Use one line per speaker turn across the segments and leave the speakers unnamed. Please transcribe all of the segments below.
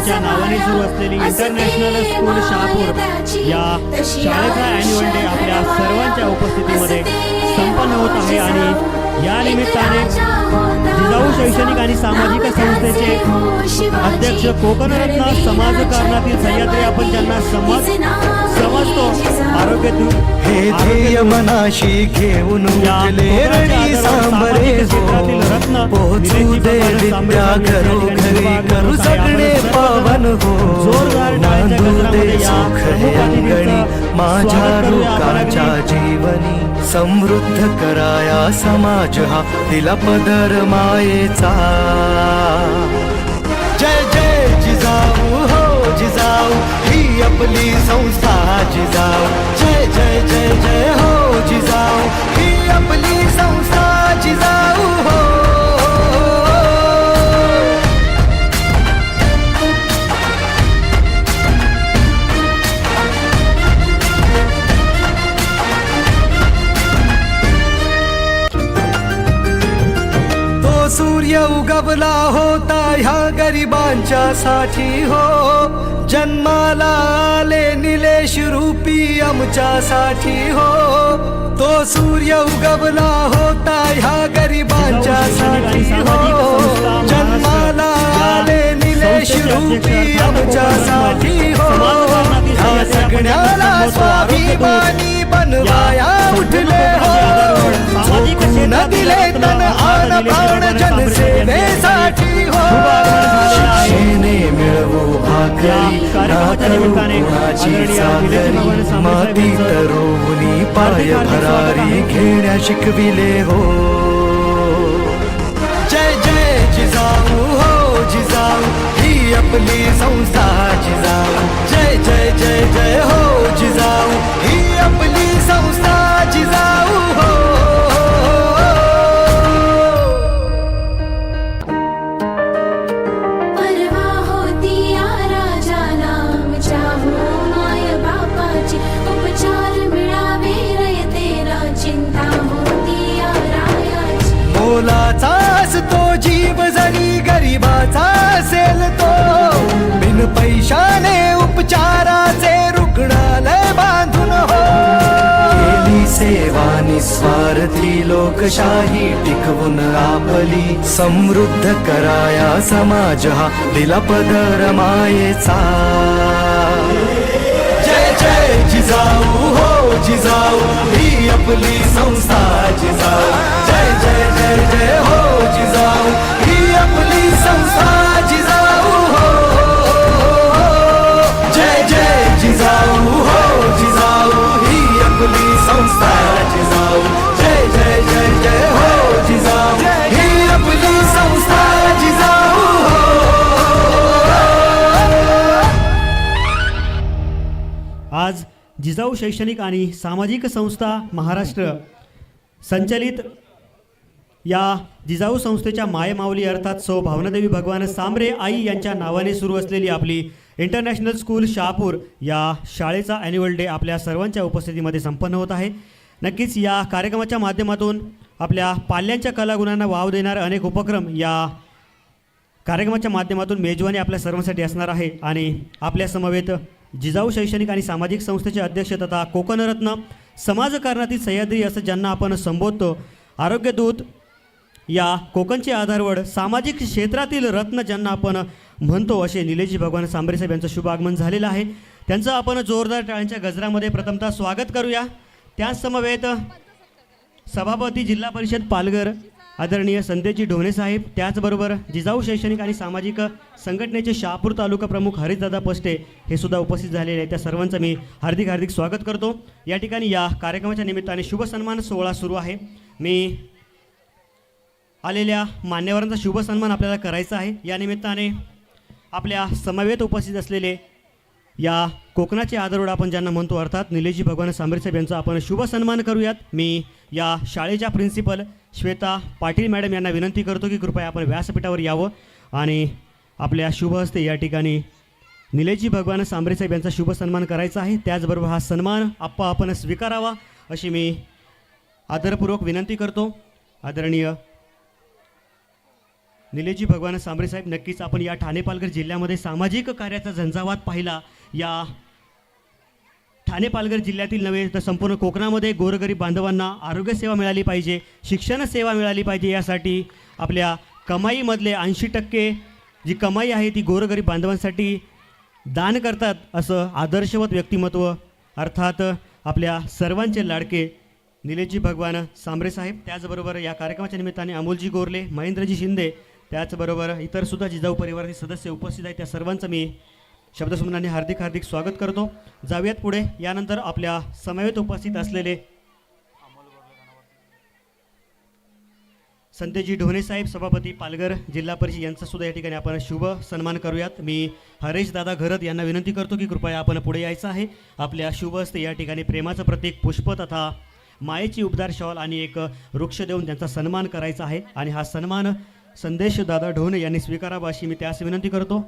यांच्या नावाने सुरू असलेली इंटरनॅशनल स्कूल शहापूर या शाळेचा ॲन्युअल डे आपल्या सर्वांच्या उपस्थितीमध्ये संपन्न होत आहे आणि या निमित्ताने जिजाऊ शैक्षणिक आणि सामाजिक संस्थेचे अध्यक्ष कोकणरत्न समाजकारणातील सह्याद्री आपण ज्यांना समजतो आरोग्य
हे ध्येय मनाशी घेऊन उठले रणी सांबरे हो पोहोचू दे विद्या घरोघरी करू सगळे पावन हो नांदू दे सुख हे अंगणी माझ्या लोकांच्या जीवनी समृद्ध कराया समाज हा दिला पदर मायेचा जय जय जिजाऊ हो जिजाऊ ही आपली संस्था जिजाऊ जय जय जय जय हो जिजाऊ ही आपली संस्था जिजाऊ हो सूर्य उगवला होता ह्या गरिबांच्या साठी हो जन्माला आले निलेश रूपी आमच्यासाठी हो तो सूर्य उगवला होता ह्या गरिबांच्या साठी हो जन्माला आले निलेश रूपी आमच्यासाठी हो ह्या सगळ्याला स्वाभिमानी बनवाया उठले हो न दिले तन आन प्राण जनसेवेसाठी हो शिक्षेने मिळवू भाकरी नाकरू कुणाची सागरी माती तरुणी पाय भरारी घेण्या शिकविले हो जय जय जिजाऊ हो जिजाऊ ही आपली संस्था जिजाऊ जय जय जय जय हो जिजाऊ ही आपली संस्था जिजाऊ हो मोलाचा असतो जीव जरी गरिबाचा असेल तो बिन पैशाने उपचाराचे रुग्णालय बांधून हो केली सेवा निस्वार्थी लोकशाही टिकवून आपली समृद्ध कराया समाज हा दिला पदर मायेचा जय जय जिजाऊ हो जिजाऊ ही आपली संस्था जिजाऊ जय जय जय जय हो जिजाऊ ही आपली संस्था जिजाऊ हो जय जय जिजाऊ हो जिजाऊ ही आपली संस्था जिजाऊ जय जय जय जय हो जिजाऊ ही आपली संस्था जिजाऊ
आज जिजाऊ शैक्षणिक आणि सामाजिक संस्था महाराष्ट्र संचलित या जिजाऊ संस्थेच्या मायमाऊली अर्थात सौ भावनादेवी भगवान सांबरे आई यांच्या नावाने सुरू असलेली आपली इंटरनॅशनल स्कूल शहापूर या शाळेचा ॲन्युअल डे आपल्या सर्वांच्या उपस्थितीमध्ये संपन्न होत आहे. नक्कीच या कार्यक्रमाच्या माध्यमातून आपल्या पाल्यांच्या कलागुणांना वाव देणारे अनेक उपक्रम या कार्यक्रमाच्या माध्यमातून मेजवानी आपल्या सर्वांसाठी असणार आहे आणि आपल्या समवेत जिजाऊ शैक्षणिक आणि सामाजिक संस्थेचे अध्यक्ष तथा कोकणरत्न समाजकारणातील सह्याद्री असं ज्यांना आपण संबोधतो आरोग्यदूत या कोकणचे आधारवड सामाजिक क्षेत्रातील रत्न ज्यांना आपण म्हणतो असे निलेशजी भगवान सांबरे साहेब यांचं शुभ आगमन झालेलं आहे. त्यांचं आपण जोरदार टाळ्यांच्या गजरामध्ये प्रथमतः स्वागत करूया. त्याच समवेत सभापती जिल्हा परिषद पालघर आदरणीय संदेशजी ढोणे साहेब त्याचबरोबर जिजाऊ शैक्षणिक आणि सामाजिक संघटनेचे शहापूर तालुका प्रमुख हरिदादा पष्टे हे सुद्धा उपस्थित झालेले आहेत. त्या सर्वांचं मी हार्दिक स्वागत करतो. या ठिकाणी या कार्यक्रमाच्या निमित्ताने शुभ सन्मान सोहळा सुरू आहे. मी आलेल्या मान्यवरांचा शुभ सन्मान आपल्याला करायचा आहे. या निमित्ताने आपल्या समवेत उपस्थित असलेले या कोकणाचे आदरवड आपण ज्यांना म्हणतो अर्थात निलेशजी भगवान सांबरे साहेब यांचा आपण शुभ सन्मान करूयात. मी या शाळेच्या प्रिन्सिपल श्वेता पाटील मॅडम यांना विनंती करतो की कृपया आपण व्यासपीठावर यावं आणि आपल्या शुभ हस्ते या ठिकाणी निलेशजी भगवान सांबरे साहेब यांचा शुभ सन्मान करायचा आहे. त्याचबरोबर हा सन्मान आपण स्वीकारावा अशी मी आदरपूर्वक विनंती करतो. आदरणीय निलेशजी भगवान सांबरे साहेब, नक्कीच आपण या ठाणे पालघर जिल्ह्यामध्ये सामाजिक कार्याचा झंझावात पाहिला. या ठाणे पालघर जिल्ह्यातील नव्हे तर संपूर्ण कोकणामध्ये गोरगरीब बांधवांना आरोग्यसेवा मिळाली पाहिजे, शिक्षण सेवा मिळाली पाहिजे, यासाठी आपल्या कमाईमधले 80% जी कमाई आहे ती गोरगरीब बांधवांसाठी दान करतात. असं आदर्शवत व्यक्तिमत्व अर्थात आपल्या सर्वांचे लाडके निलेशजी भगवान सांबरे साहेब. त्याचबरोबर या कार्यक्रमाच्या निमित्ताने अमोलजी गोरले, महेंद्रजी शिंदे, त्याचबरोबर इतरसुद्धा जिजाऊ परिवारातील सदस्य उपस्थित आहेत. त्या सर्वांचं मी शब्दसुमनाने हार्दिक हार्दिक स्वागत करतो. जाऊयात पुढे. यानंतर आपल्या समवेत उपस्थित असलेले संतेजी ढोणे साहेब, सभापती पालघर जिल्हा परिषद, यांचा सुद्धा या ठिकाणी आपण शुभ सन्मान करूयात. मी हरेश दादा घरत यांना विनंती करतो की कृपया आपण पुढे यायचं आहे. आपल्या शुभ हस्ते या ठिकाणी प्रेमाचं प्रतीक पुष्प तथा मायेची उबदार शॉल आणि एक वृक्ष देऊन त्यांचा सन्मान करायचा आहे. आणि हा सन्मान संदेश दादा ढोणे यांनी स्वीकारावा अशी मी त्यास विनंती करतो.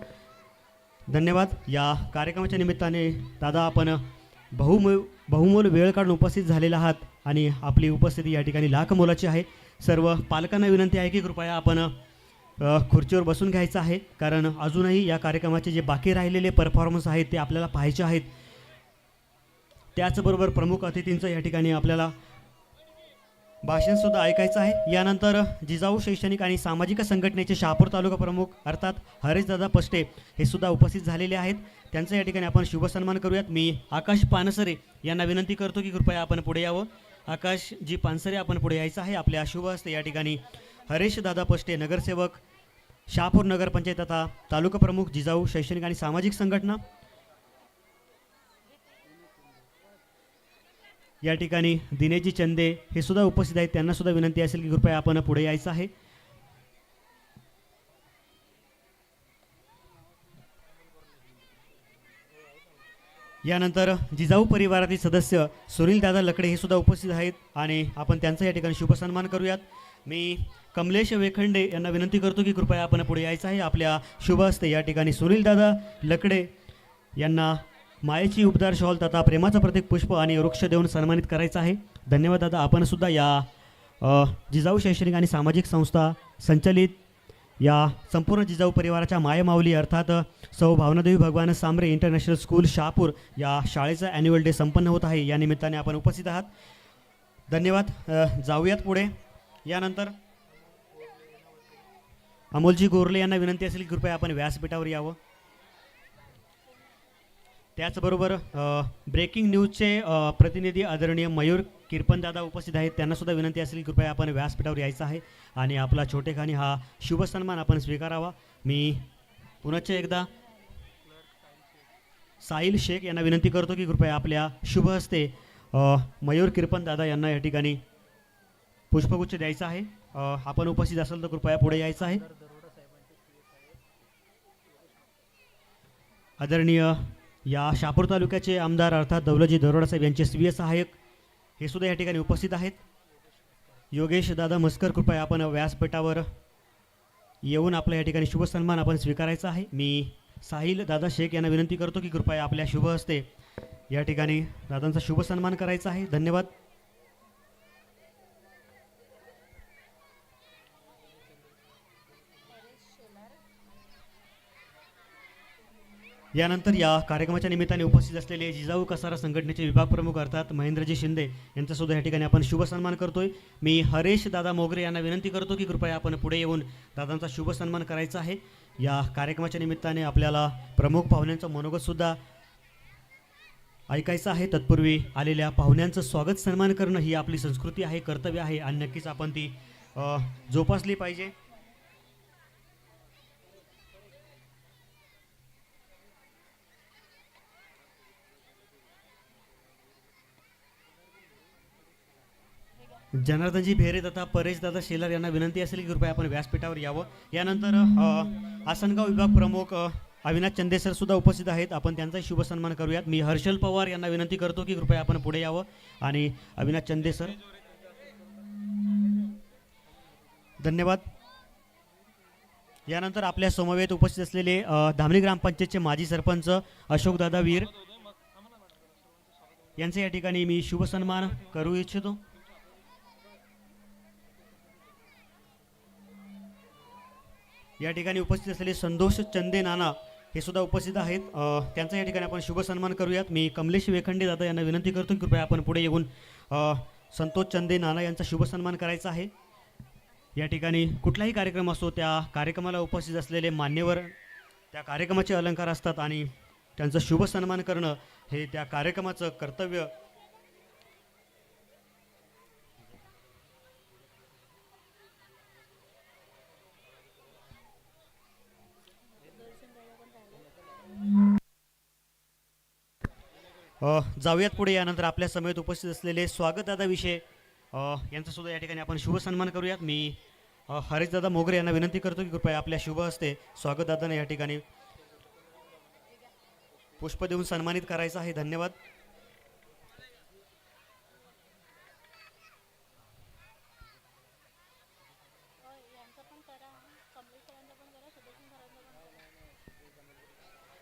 धन्यवाद. या कार्यक्रमाच्या निमित्ताने दादा आपण बहुमोल वेळ काढून उपस्थित झालेला आहात आणि आपली उपस्थिती या ठिकाणी लाख मोलाची आहे. सर्व पालकांना विनंती आहे की कृपया आपण खुर्चीवर बसून घ्यायचं आहे, कारण अजूनही या कार्यक्रमाचे जे बाकी राहिलेले परफॉर्मन्स आहेत ते आपल्याला पाहायचे आहेत. त्याचबरोबर प्रमुख अतिथींचं या ठिकाणी आपल्याला भाषणसुद्धा ऐकायचं आहे. यानंतर जिजाऊ शैक्षणिक आणि सामाजिक संघटनेचे शहापूर तालुका प्रमुख अर्थात हरेशदादा पष्टे हे सुद्धा उपस्थित झालेले आहेत. त्यांचा या ठिकाणी आपण शुभ सन्मान करूयात. मी आकाश पानसरे यांना विनंती करतो की कृपया आपण पुढे यावं. आकाशजी पानसरे, आपण पुढे यायचं आहे. आपल्या शुभ हस्ते या ठिकाणी हरेशदादा पष्टे, नगरसेवक शहापूर नगरपंचायत तथा तालुका प्रमुख जिजाऊ शैक्षणिक आणि सामाजिक संघटना, या ठिकाणी दिनेशजी चंदे हे सुद्धा उपस्थित आहेत. त्यांना सुद्धा विनंती असेल की कृपया आपण पुढे यायचं आहे. यानंतर जिजाऊ परिवारातील सदस्य सुनील दादा लकडे हे सुद्धा उपस्थित आहेत आणि आपण त्यांचा या ठिकाणी शुभ सन्मान करूयात. मी कमलेश वेखंडे यांना विनंती करतो की कृपया आपण पुढे यायचं आहे. आपल्या शुभ हस्ते या ठिकाणी सुनील दादा लकडे यांना मायेची उपदार शॉल तथा प्रेमाचं प्रतीक पुष्प आणि वृक्ष देऊन सन्मानित करायचं आहे. धन्यवाद दादा. आपण सुद्धा या जिजाऊ शैक्षणिक आणि सामाजिक संस्था संचलित या संपूर्ण जिजाऊ परिवाराच्या मायमाऊली अर्थात सौ भावनादेवी भगवान सांबरे इंटरनॅशनल स्कूल शहापूर या शाळेचा ॲन्युअल डे संपन्न होत आहे. या निमित्ताने आपण उपस्थित आहात. धन्यवाद. जाऊयात पुढे. यानंतर अमोलजी गोरले यांना विनंती असेल की कृपया आपण व्यासपीठावर यावं. त्याचबरोबर ब्रेकिंग न्यूजचे प्रतिनिधी आदरणीय मयूर किरपनदादा उपस्थित आहेत. त्यांनासुद्धा विनंती असेल की कृपया आपण व्यासपीठावर यायचं आहे आणि आपला छोटेखानी हा शुभ सन्मान आपण स्वीकारावा. मी पुनश्च एकदा साहिल शेख यांना विनंती करतो की कृपया आपल्या शुभ हस्ते मयूर किरपनदादा यांना या ठिकाणी पुष्पगुच्छ द्यायचा आहे. आपण उपस्थित असाल तर कृपया पुढे यायचं आहे. आदरणीय या शहापूर तालुक्याचे आमदार अर्थात दौलतजी दरोडा साहेब यांचे स्वीय सहाय्यक हे सुद्धा या ठिकाणी उपस्थित आहेत. योगेश दादा मस्कर, कृपया आपण व्यासपीठावर येऊन आपल्या या ठिकाणी शुभ सन्मान आपण स्वीकारायचा आहे. मी साहिल दादा शेख यांना विनंती करतो की कृपया आपल्या शुभ हस्ते या ठिकाणी दादांचा शुभ सन्मान करायचा आहे. धन्यवाद. यानंतर या कार्यक्रमाच्या निमित्ताने उपस्थित असलेले जिजाऊ कसारा संघटनेचे विभाग प्रमुख अर्थात महेंद्रजी शिंदे यांचासुद्धा या ठिकाणी आपण शुभ सन्मान करतोय. मी हरेश दादा मोगरे यांना विनंती करतो की कृपया आपण पुढे येऊन दादांचा शुभ सन्मान करायचा आहे. या कार्यक्रमाच्या निमित्ताने आपल्याला प्रमुख पाहुण्यांचं मनोगतसुद्धा ऐकायचं आहे. तत्पूर्वी आलेल्या पाहुण्यांचं स्वागत सन्मान करणं ही आपली संस्कृती आहे, कर्तव्य आहे आणि नक्कीच आपण ती जोपासली पाहिजे. जनार्दनजी भेरे तथा परेशदादा शेलार यांना विनंती असेल की कृपया आपण व्यासपीठावर यावं. यानंतर आसनगाव विभाग प्रमुख अविनाश चंदेसर सुद्धा उपस्थित आहेत. आपण त्यांचाही शुभ सन्मान करूयात. मी हर्षल पवार यांना विनंती करतो की कृपया आपण पुढे यावं आणि अविनाश चंदेसर. धन्यवाद. यानंतर आपल्या समवेत उपस्थित असलेले धामणी ग्रामपंचायतचे माजी सरपंच अशोकदादा वीर यांचे या ठिकाणी मी शुभ सन्मान करू इच्छितो. या ठिकाणी उपस्थित असलेले संतोष चंदे नाना हे सुद्धा उपस्थित आहेत. त्यांचा या ठिकाणी आपण शुभ सन्मान करूयात. मी कमलेश वेखंडे दादा यांना विनंती करतो की कृपया आपण पुढे येऊन संतोष चंदे नाना यांचा शुभ सन्मान करायचा आहे. या ठिकाणी कुठलाही कार्यक्रम असतो त्या कार्यक्रमाला उपस्थित असलेले मान्यवर त्या कार्यक्रमाचे अलंकार असतात आणि त्यांचा शुभ सन्मान करणं हे त्या कार्यक्रमाचं कर्तव्य. जाऊयात पुढे. यानंतर आपल्या समेत उपस्थित असलेले स्वागतदादा विषय यांचा सुद्धा या ठिकाणी आपण शुभ सन्मान करूयात. मी हरीशदादा मोगरे यांना विनंती करतो की कृपया आपल्या शुभ हस्ते स्वागतदादांना या ठिकाणी पुष्प देऊन सन्मानित करायचं आहे. धन्यवाद.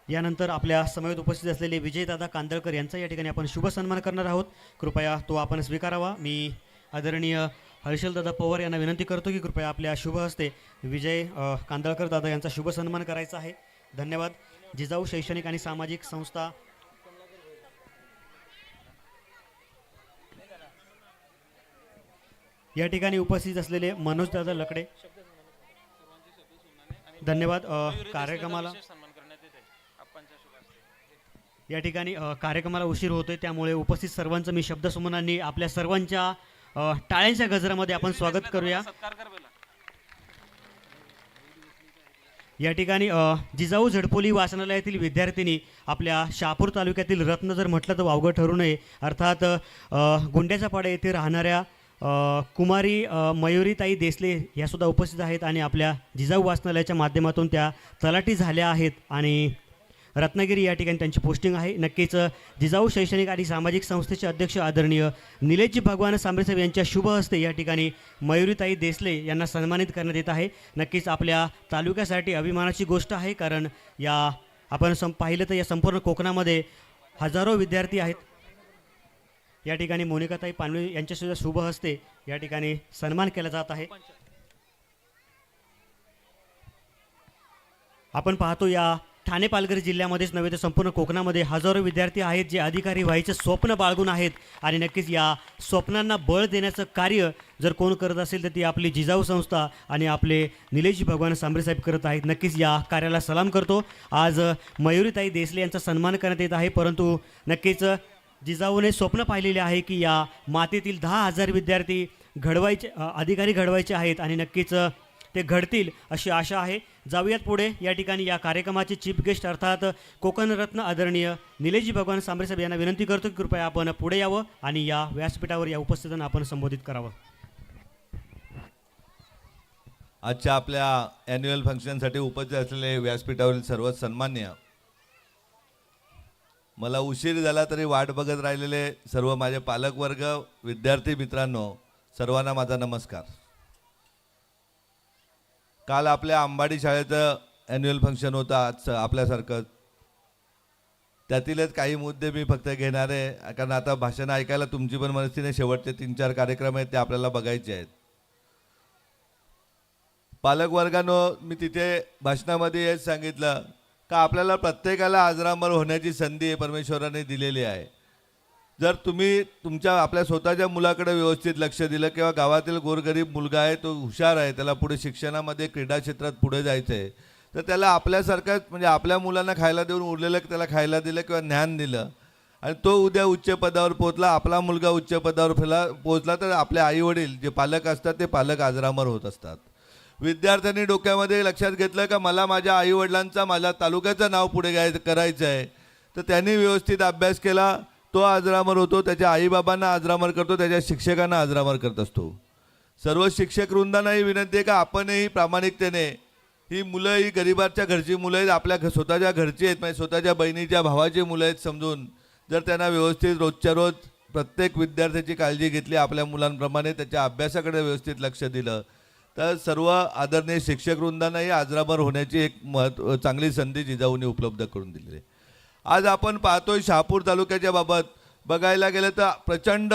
यानंतर आपल्या समवेत उपस्थित असलेले विजयदादा कांदळकर यांचा या ठिकाणी आपण शुभ सन्मान करणार आहोत. कृपया तो आपण स्वीकारावा. मी आदरणीय हर्षलदादा पवार यांना विनंती करतो की कृपया आपल्या शुभ हस्ते विजय कांदळकर दादा यांचा शुभ सन्मान करायचा आहे. धन्यवाद. जिजाऊ शैक्षणिक आणि सामाजिक संस्था या ठिकाणी उपस्थित असलेले मनोजदादा लकडे धन्यवाद. कार्यक्रमाला या ठिकाणी कार्यक्रमाला उशीर होतोय त्यामुळे उपस्थित सर्वांचं मी शब्दसुमनांनी आपल्या सर्वांच्या टाळ्यांच्या गजरामध्ये आपण स्वागत करूया. या ठिकाणी जिजाऊ झडपोली वाचनालयातील विद्यार्थिनी आपल्या शहापूर तालुक्यातील रत्न जर म्हटलं तर वावगं ठरू नये. अर्थात गुंड्याच्या पाडा येथे राहणाऱ्या कुमारी मयुरीताई देसले ह्यासुद्धा उपस्थित आहेत आणि आपल्या जिजाऊ वाचनालयाच्या माध्यमातून त्या तलाठी झाल्या आहेत आणि रत्नागिरी या ठिकाणी त्यांची पोस्टिंग आहे. नक्कीच जिजाऊ शैक्षणिक आणि सामाजिक संस्थेचे अध्यक्ष आदरणीय निलेशजी भगवान सांबरेसाहेब यांच्या शुभ हस्ते या ठिकाणी मयुरीताई देसले यांना सन्मानित करण्यात येत आहे. नक्कीच आपल्या तालुक्यासाठी अभिमानाची गोष्ट आहे कारण या आपण पाहिलं तर या संपूर्ण कोकणामध्ये हजारो विद्यार्थी आहेत. या ठिकाणी मोनिकाताई पानवे यांच्यासुद्धा शुभ हस्ते या ठिकाणी सन्मान केला जात आहे. आपण पाहतो या ठाणे पालघर जिल्ह्यामध्येच नव्हे तर संपूर्ण कोकणामध्ये हजारो विद्यार्थी आहेत जे अधिकारी व्हायचे स्वप्न बाळगून आहेत आणि नक्कीच या स्वप्नांना बळ देण्याचं कार्य जर कोण करत असेल तर ती आपली जिजाऊ संस्था आणि आपले निलेशजी भगवान सांबरेसाहेब करत आहेत. नक्कीच या कार्याला सलाम करतो. आज मयुरीताई देसले यांचा सन्मान करण्यात येत आहे परंतु नक्कीच जिजाऊने स्वप्न पाहिलेले आहे की या मातेतील 10,000 विद्यार्थी घडवायचे अधिकारी घडवायचे आहेत आणि नक्कीच ते घडतील अशी आशा आहे. जाऊयात पुढे. या ठिकाणी या कार्यक्रमाचे चीफ गेस्ट अर्थात कोकणरत्न आदरणीय निलेशजी भगवान सांबरेसाहेब यांना विनंती करतो की कृपया आपण पुढे यावं आणि या व्यासपीठावर या उपस्थितांना आपण संबोधित करावं.
आजच्या आपल्या ॲन्युअल फंक्शनसाठी उपस्थित असलेले व्यासपीठावरील सर्व सन्मान्य, मला उशीर झाला तरी वाट बघत राहिलेले सर्व माझे पालकवर्ग, विद्यार्थी मित्रांनो, सर्वांना माझा नमस्कार. काल आपल्या अंबाडी शाळेचं ॲन्युअल फंक्शन होतं आज आपल्यासारखं. त्यातीलच काही मुद्दे मी फक्त घेणार आहे कारण आता भाषण ऐकायला तुमची पण मनस्थिती शेवटचे 3-4 कार्यक्रम आहेत ते आपल्याला बघायचे आहेत. पालकवर्गानो, मी तिथे भाषणामध्ये हेच सांगितलं का आपल्याला प्रत्येकाला आजरामर होण्याची संधी परमेश्वराने दिलेली आहे. जर तुम्ही तुमच्या आपल्या स्वतःच्या मुलाकडे व्यवस्थित लक्ष दिलं किंवा गावातील गोरगरीब मुलगा आहे तो हुशार आहे, त्याला पुढे शिक्षणामध्ये क्रीडा क्षेत्रात पुढे जायचं आहे, तर त्याला आपल्यासारखंच म्हणजे आपल्या मुलांना खायला देऊन उरलेलं त्याला खायला दिलं किंवा ज्ञान दिलं आणि तो उद्या उच्च पदावर पोहोचला, आपला मुलगा उच्च पदावर पोहोचला तर आपले आईवडील जे पालक असतात ते पालक आजरामर होत असतात. विद्यार्थ्यांनी डोक्यामध्ये लक्षात घेतलं का मला माझ्या आईवडिलांचा माझ्या तालुक्याचं नाव पुढे करायचं आहे तर त्यांनी व्यवस्थित अभ्यास केला, तो आजरामर होतो, त्याच्या आईबाबांना आजरामर करतो, त्याच्या शिक्षकांना आजरामर करत असतो. सर्व शिक्षक वृंदांनाही विनंती आहे का आपणही प्रामाणिकतेने ही मुलं ही गरिबाच्या घरची मुलं आहेत, आपल्या स्वतःच्या घरची आहेत, म्हणजे स्वतःच्या बहिणीच्या भावाची मुलं आहेत समजून जर त्यांना व्यवस्थित रोजच्या रोज प्रत्येक विद्यार्थ्याची काळजी घेतली, आपल्या मुलांप्रमाणे त्याच्या अभ्यासाकडे व्यवस्थित लक्ष दिलं तर सर्व आदरणीय शिक्षक वृंदांनाही आजरामर होण्याची एक चांगली संधी जिजाऊंनी उपलब्ध करून दिलेली आहे. आज आपण पाहतोय शहापूर तालुक्याच्या बाबत बघायला गेलं तर प्रचंड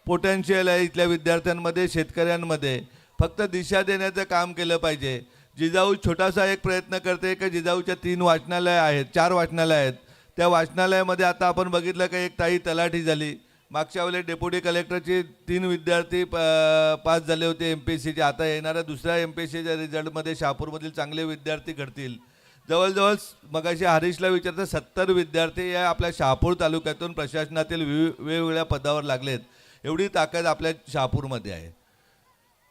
पोटेन्शियल आहे इथल्या विद्यार्थ्यांमध्ये, शेतकऱ्यांमध्ये. फक्त दिशा देण्याचं काम केलं पाहिजे. जिजाऊ छोटासा एक प्रयत्न करते की जिजाऊच्या 3 वाचनालय आहेत, 4 वाचनालय आहेत. त्या वाचनालयामध्ये आता आपण बघितलं की एक ताई तलाठी झाली. मागच्या वेळेला डेप्युटी कलेक्टरचे 3 विद्यार्थी पास झाले होते MPSCचे. आता येणाऱ्या दुसऱ्या MPSCच्या रिझल्टमध्ये शहापूरमधील चांगले विद्यार्थी घडतील. जवळजवळ मगाशी हरीशला विचारतं 70 विद्यार्थी या आपल्या शहापूर तालुक्यातून प्रशासनातील वेगवेगळ्या पदावर लागलेत. एवढी ताकद आपल्या शहापूरमध्ये आहे.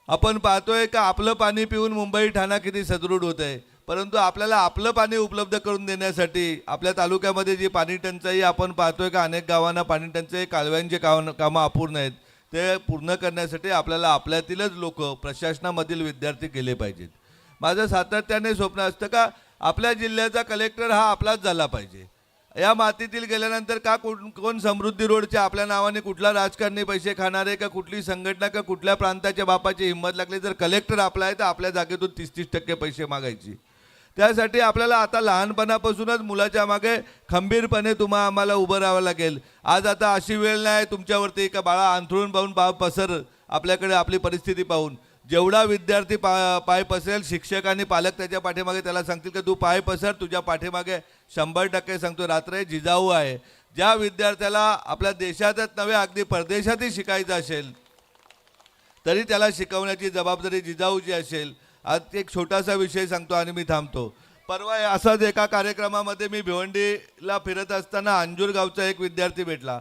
आपण पाहतोय का आपलं पाणी पिऊन मुंबई ठाणा किती सदृढ होत आहे, परंतु आपल्याला आपलं पाणी उपलब्ध करून देण्यासाठी आपल्या तालुक्यामध्ये जी पाणी टंचाई आपण पाहतोय का अनेक गावांना पाणी टंचाई, कालव्यांचे कामं अपूर्ण आहेत, ते पूर्ण करण्यासाठी आपल्याला आपल्यातीलच लोक प्रशासनामधील विद्यार्थी केले पाहिजेत. माझं सातत्याने स्वप्न असतं का आपल्या जिल्ह्याचा कलेक्टर हा आपलाच झाला पाहिजे. या मातीतील गेल्यानंतर का कोण समृद्धी रोडच्या आपल्या नावाने कुठला राजकारणी पैसे खाणारे का कुठली संघटना का कुठल्या प्रांताच्या बापाची हिंमत लागली, जर कलेक्टर आपला आहे तर आपल्या जागेतून 30% पैसे मागायची. त्यासाठी आपल्याला आता लहानपणापासूनच मुलाच्या मागे खंबीरपणे आम्हाला उभं राहावं लागेल. आज आता अशी वेळ नाही तुमच्यावरती का बाळा अंथरूण पाहून पसर, आपल्याकडे आपली परिस्थिती पाहून जेवढा विद्यार्थी पाय पसरेल, शिक्षक आणि पालक त्याच्या पाठीमागे त्याला सांगतील की तू पाय पसर, तुझ्या पाठीमागे 100% सांगतो रात्र जिजाऊ आहे. ज्या विद्यार्थ्याला आपल्या देशातच नव्हे अगदी परदेशातही शिकायचं असेल तरी त्याला शिकवण्याची जबाबदारी जिजाऊची असेल. आज एक छोटासा विषय सांगतो आणि मी थांबतो. परवा असाच एका कार्यक्रमामध्ये मी भिवंडीला फिरत असताना अंजूर गावचा एक विद्यार्थी भेटला.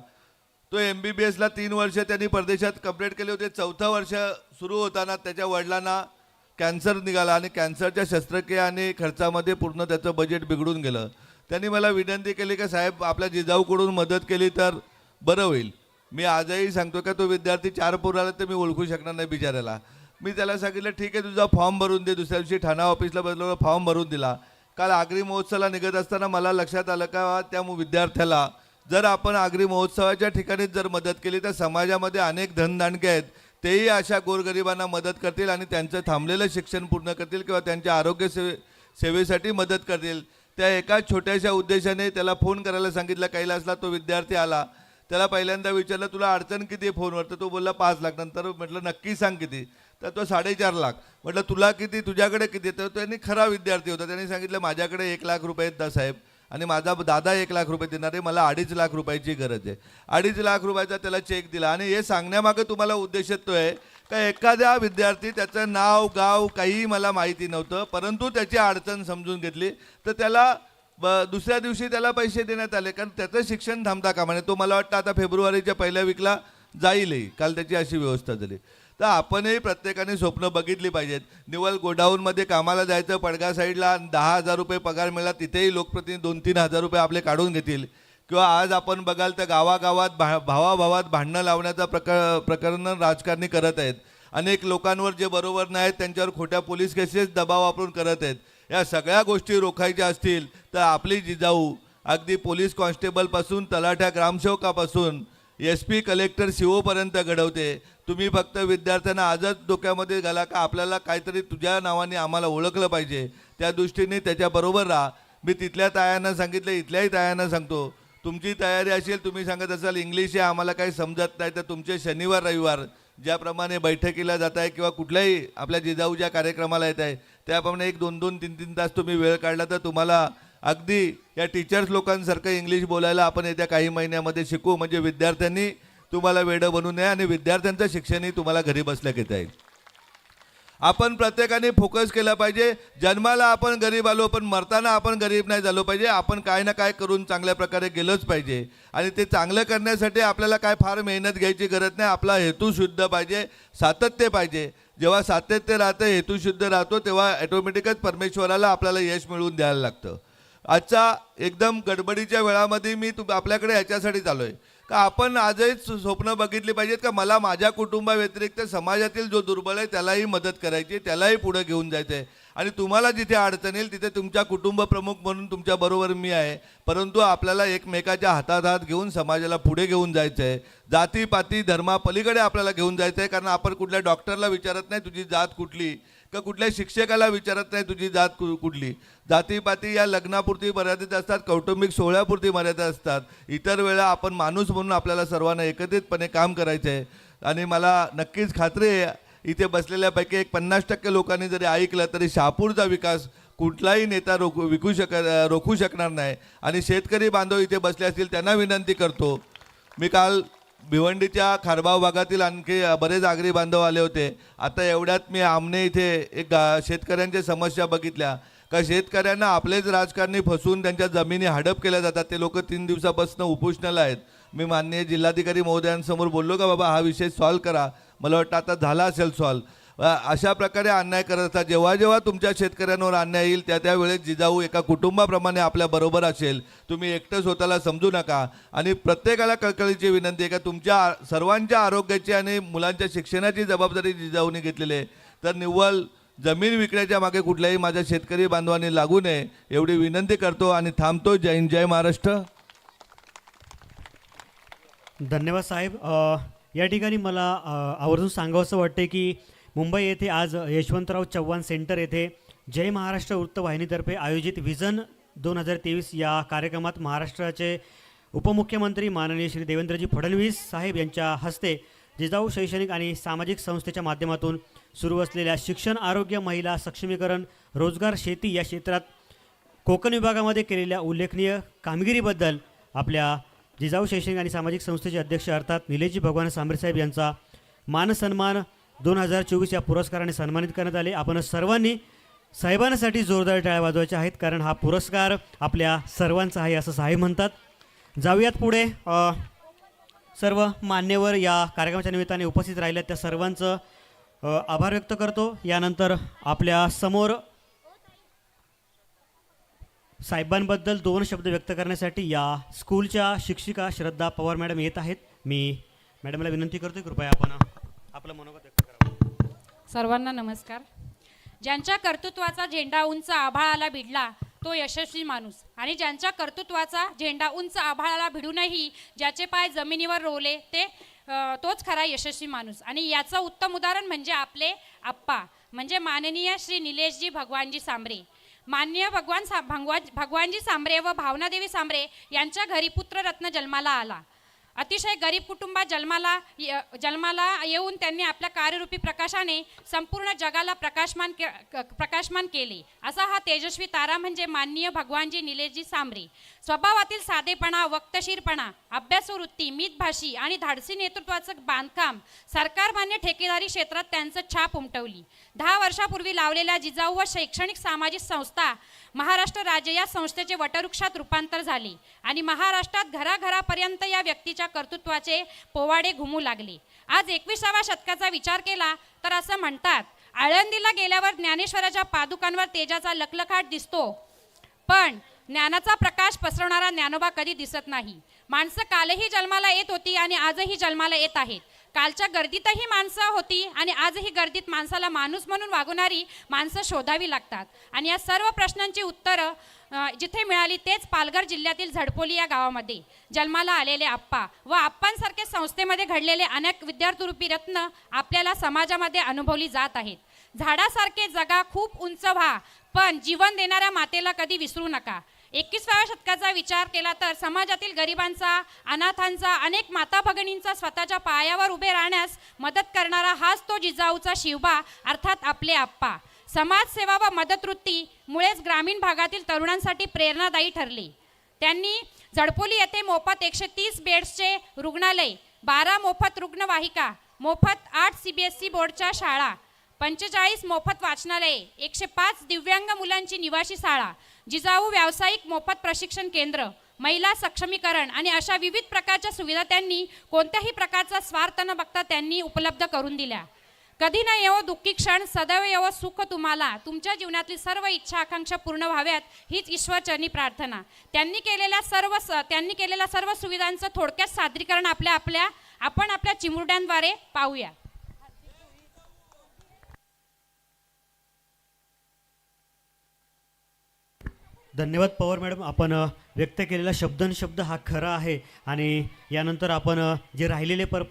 तो MBBSला 3 वर्ष त्यांनी परदेशात कंप्लीट केले होते. 4थं वर्ष सुरू होताना त्याच्या वडिलांना कॅन्सर निघाला आणि कॅन्सरच्या शस्त्रक्रिया आणि खर्चामध्ये पूर्ण त्याचं बजेट बिघडून गेलं. त्यांनी मला विनंती केली की साहेब आपल्या जिजाऊकडून मदत केली तर बरं होईल. मी आजही सांगतो का तो विद्यार्थी 4 पोराला तर मी ओळखू शकणार नाही बिचाऱ्याला. मी त्याला सांगितलं ठीक आहे तुझा फॉर्म भरून दे. दुसऱ्या दिवशी ठाणा ऑफिसला बसलो, फॉर्म भरून दिला. काल आगरी महोत्सवाला निघत असताना मला लक्षात आलं का त्या विद्यार्थ्याला जर आपण आगरी महोत्सवाच्या ठिकाणीच जर मदत केली तर समाजामध्ये अनेक धनदांडके आहेत, तेही अशा गोरगरिबांना मदत करतील आणि त्यांचं थांबलेलं शिक्षण पूर्ण करतील किंवा त्यांच्या आरोग्य सेवेसाठी मदत करतील. त्या एका छोट्याशा उद्देशाने त्याला फोन करायला सांगितलं. कैलासला तो विद्यार्थी आला. त्याला पहिल्यांदा विचारलं तुला अडचण किती आहे फोनवर, तर तो बोलला 5 लाख. नंतर म्हटलं नक्की सांग किती, तर तो 4.5 लाख. म्हटलं तुला किती, तुझ्याकडे किती, तर त्यांनी खरा विद्यार्थी होता. त्यांनी सांगितलं माझ्याकडे 1 लाख रुपये आहेत साहेब आणि माझा दादा 1 लाख रुपये देणार आहे, मला 2.5 लाख रुपयाची गरज आहे. 2.5 लाख रुपयाचा त्याला चेक दिला. आणि हे सांगण्यामागे तुम्हाला उद्देश तो आहे का एखाद्या विद्यार्थी त्याचं नाव गाव काहीही मला माहिती नव्हतं, परंतु त्याची अडचण समजून घेतली तर त्याला दुसऱ्या दिवशी त्याला पैसे देण्यात आले. कारण त्याचं शिक्षण थांबता कामा नये. तो मला वाटतं आता फेब्रुवारीच्या पहिल्या वीकला जाईलही. काल त्याची अशी व्यवस्था झाली. तर आपणही प्रत्येकाने स्वप्न बघितली पाहिजेत. निवल गोडाऊनमध्ये कामाला जायचं, पडगा साईडला 10,000 रुपये पगार मिळाला, तिथेही लोकप्रतिनिधी 2-3 हजार रुपये आपले काढून घेतील. किंवा आज आपण बघाल तर गावागावात भावाभावात भांडणं लावण्याचा प्रकरण राजकारणी करत आहेत. अनेक लोकांवर जे बरोबर नाहीत त्यांच्यावर खोट्या पोलीस केसेस दबाव वापरून करत आहेत. या सगळ्या गोष्टी रोखायच्या असतील तर आपली जिजाऊ अगदी पोलीस कॉन्स्टेबलपासून तलाठ्या ग्रामसेवकापासून SP कलेक्टर CO पर्यंत घडवते. तुम्ही फक्त विद्यार्थ्यांना आजच डोक्यामध्ये घाला का आपल्याला काहीतरी तुझ्या नावाने आम्हाला ओळखलं पाहिजे, त्या दृष्टीने त्याच्याबरोबर राहा. मी तिथल्या तायांना सांगितलं, इथल्याही तायांना सांगतो, तुमची तयारी असेल, तुम्ही सांगत असाल इंग्लिश आहे आम्हाला काही समजत नाही, तर तुमचे शनिवार रविवार ज्याप्रमाणे बैठकीला जात आहे किंवा कुठल्याही आपल्या जिजाऊच्या कार्यक्रमाला येत आहे त्याप्रमाणे 1-2, 3 तास तुम्ही वेळ काढला तर तुम्हाला अगदी या टीचर्स लोकांसारखं इंग्लिश बोलायला आपण येत्या काही महिन्यामध्ये शिकू. म्हणजे विद्यार्थ्यांनी तुम्हाला वेडं बनू नये आणि विद्यार्थ्यांचं शिक्षणही तुम्हाला घरी बसल्या घेता येईल. आपण प्रत्येकाने फोकस केला पाहिजे. जन्माला आपण गरीब आलो पण मरताना आपण गरीब नाही झालो पाहिजे. आपण काय ना काय करून चांगल्या प्रकारे गेलोच पाहिजे आणि ते चांगलं करण्यासाठी आपल्याला काय फार मेहनत घ्यायची गरज नाही. आपला हेतू शुद्ध पाहिजे, सातत्य पाहिजे. जेव्हा सातत्य राहतं, हेतू शुद्ध राहतो, तेव्हा ॲटोमॅटिकच परमेश्वराला आपल्याला यश मिळवून द्यायला लागतं. आजच्या एकदम गडबडीच्या वेळामध्ये मी आपल्याकडे ह्याच्यासाठीच आलो आहे का आपण आजही स्वप्न बघितली पाहिजेत का मला माझ्या कुटुंबाव्यतिरिक्त समाजातील जो दुर्बल आहे त्यालाही मदत करायची, त्यालाही पुढे घेऊन जायचं आहे. आणि तुम्हाला जिथे अडचण येईल तिथे तुमच्या कुटुंब प्रमुख म्हणून तुमच्याबरोबर मी आहे. परंतु आपल्याला एकमेकाच्या हातात हात घेऊन समाजाला पुढे घेऊन जायचं आहे. जातीपाती धर्मापलीकडे आपल्याला घेऊन जायचं आहे. कारण आपण कुठल्या डॉक्टरला विचारत नाही तुझी जात कुठली, का कुठल्या शिक्षकाला विचारत नाही तुझी जात कुठली. जातीपाती या लग्नापुरती मर्यादित असतात, कौटुंबिक सोहळ्यापुरती मर्यादित असतात. इतर वेळा आपण माणूस म्हणून आपल्याला सर्वांना एकत्रितपणे काम करायचं आहे. आणि मला नक्कीच खात्री आहे इथे बसलेल्यापैकी एक 50% लोकांनी जरी ऐकलं तरी शहापूरचा विकास कुठलाही नेता रोखू शकणार नाही. आणि शेतकरी बांधव इथे बसले असतील त्यांना विनंती करतो. मी काल भिवंडीच्या खारबाव भागातील आणखी बरेच आगरी बांधव आले होते. आता एवढ्यात मी आमने इथे एक शेतकऱ्यांच्या समस्या बघितल्या का शेतकऱ्यांना आपलेच राजकारणी फसवून त्यांच्या जमिनी हडप केल्या जातात. ते लोक 3 दिवसापासून उपोषणाला आहेत. मी माननीय जिल्हाधिकारी महोदयांसमोर बोललो का बाबा हा विषय सॉल्व करा. मला वाटतं आता झाला असेल सॉल्व. अशा प्रकारे अन्याय करत असतात. जेव्हा जेव्हा तुमच्या शेतकऱ्यांवर अन्याय येईल त्यावेळेस जिजाऊ एका कुटुंबाप्रमाणे आपल्याबरोबर असेल. तुम्ही एकटं स्वतःला समजू नका. आणि प्रत्येकाला कळकळीची विनंती आहे का तुमच्या सर्वांच्या आरोग्याची आणि मुलांच्या शिक्षणाची जबाबदारी जिजाऊने घेतलेली आहे. तर निव्वळ जमीन विकण्याच्या मागे कुठल्याही माझ्या शेतकरी बांधवांनी लागू नये एवढी विनंती करतो आणि थांबतो. जय हिंद, जय महाराष्ट्र.
धन्यवाद साहेब. या ठिकाणी मला आवर्जून सांगावंसं वाटते की मुंबई येथे आज यशवंतराव चव्हाण सेंटर येथे जय महाराष्ट्र वृत्तवाहिनीतर्फे आयोजित व्हिजन 2023 या कार्यक्रमात महाराष्ट्राचे उपमुख्यमंत्री माननीय श्री देवेंद्रजी फडणवीस साहेब यांच्या हस्ते जिजाऊ शैक्षणिक आणि सामाजिक संस्थेच्या माध्यमातून सुरू असलेल्या शिक्षण, आरोग्य, महिला सक्षमीकरण, रोजगार, शेती या क्षेत्रात कोकण विभागामध्ये केलेल्या उल्लेखनीय कामगिरीबद्दल आपल्या जिजाऊ शैक्षणिक आणि सामाजिक संस्थेचे अध्यक्ष अर्थात निलेशजी भगवान सांबरे साहेब यांचा मानसन्मान 2024 या पुरस्काराने सन्मानित करण्यात आले. आपण सर्वांनी साहेबांसाठी जोरदार टाळ्या वाजवायच्या आहेत कारण हा पुरस्कार आपल्या सर्वांचा आहे असं साहेब म्हणतात. जाऊयात पुढे. सर्व मान्यवर या कार्यक्रमाच्या निमित्ताने उपस्थित राहिल्या त्या सर्वांचं आभार व्यक्त करतो. यानंतर आपल्या समोर साहेबांबद्दल 2 शब्द व्यक्त करण्यासाठी या स्कूलच्या शिक्षिका श्रद्धा पवार मॅडम येत आहेत. मी मॅडमला विनंती करतो कृपया आपण आपलं मनोगत व्यक्त करावं.
सर्वांना नमस्कार. ज्यांच्या कर्तृत्वाचा झेंडा उंच आभाळाला भिडला तो यशस्वी माणूस आणि ज्यांच्या कर्तृत्वाचा झेंडा उंच आभाळाला भिडूनही ज्याचे पाय जमिनीवर रोवले तोच खरा यशस्वी माणूस. आणि याचं उत्तम उदाहरण म्हणजे आपले आप्पा म्हणजे माननीय श्री निलेशजी भगवानजी सांबरे. माननीय भगवानजी सांबरे व भावनादेवी सांबरे यांच्या घरी पुत्ररत्न जन्माला आला. अतिशय गरीब कुटुंबात जन्माला येऊन त्यांनी आपल्या कार्यरूपी प्रकाशाने संपूर्ण जगाला प्रकाशमान केले. असा हा तेजस्वी तारा म्हणजे माननीय भगवानजी निलेशजी सांबरे. स्वभावातील साधेपणा, वक्तशीरपणा, अभ्यासवृत्ती, मितभाषी आणि धाडसी नेतृत्वाचं बांधकाम सरकारमान्य ठेकेदारी क्षेत्रात त्यांचं छाप उमटवली. 10 वर्षापूर्वी लावलेल्या जिजाऊ व शैक्षणिक सामाजिक संस्था महाराष्ट्र राज्य या संस्थेचे वटवृक्षात रूपांतर झाले आणि महाराष्ट्रात घराघरापर्यंत या व्यक्तीच्या कर्तृत्वाचे पोवाडे घुमू लागले. आज 21व्या शतकाचा विचार केला तर असं म्हणतात, आळंदीला गेल्यावर ज्ञानेश्वराच्या पादुकांवर तेजाचा लखलखाट दिसतो पण ज्ञानाचा प्रकाश पसरवणारा ज्ञानोबा कधी दिसत नाही. माणसं कालही जन्माला येत होती आणि आजही जन्माला येत आहेत. कालच्या गर्दीतही माणसं होती आणि आजही गर्दीत माणसाला माणूस म्हणून वागवणारी माणसं शोधावी लागतात. आणि या सर्व प्रश्नांची उत्तरं जिथे मिळाली तेच पालघर जिल्ह्यातील झडपोली या गावामध्ये जन्माला आलेले आप्पा व आप्पांसारखे संस्थेमध्ये घडलेले अनेक विद्यार्थीरूपी रत्न आपल्याला समाजामध्ये अनुभवली जात आहेत. झाडासारखे जगा, खूप उंच व्हा, पण जीवन देणाऱ्या मातेला कधी विसरू नका. 21व्या शतकाचा विचार केला तर समाजातील गरिबांचा, अनाथांचा, अनेक माता भगिनींचा स्वतःच्या पायावर उभे राहण्यास मदत करणारा हाच तो जिजाऊचा शिवबा अर्थात आपले आप्पा. समाजसेवा व मदतवृत्ती मुळेच ग्रामीण भागातील तरुणांसाठी प्रेरणादायी ठरले. त्यांनी झडपोली येथे मोफत 130 बेड्सचे रुग्णालय, 12 मोफत रुग्णवाहिका, मोफत 8 CBSE बोर्डच्या शाळा, 45 मोफत वाचनालये, 105 दिव्यांग मुलांची निवासी शाळा, जिजाऊ व्यावसायिक मोफत प्रशिक्षण केंद्र, महिला सक्षमीकरण आणि अशा विविध प्रकारच्या सुविधा त्यांनी कोणत्याही प्रकारचा स्वार्थ न बघता त्यांनी उपलब्ध करून दिल्या. कधी न येवो दुःखी क्षण, सदैव येवो सुख तुम्हाला. तुमच्या जीवनातली सर्व इच्छा आकांक्षा पूर्ण व्हाव्यात हीच ईश्वरचरणी प्रार्थना. त्यांनी केलेल्या सर्व सुविधांचं थोडक्यात सादरीकरण आपण आपल्या चिमुरड्यांद्वारे पाहूया.
धन्यवाद पवार मॅडम. आपण व्यक्त केलेला शब्दनशब्द हा खरा आहे आणि यानंतर आपण जे राहिलेले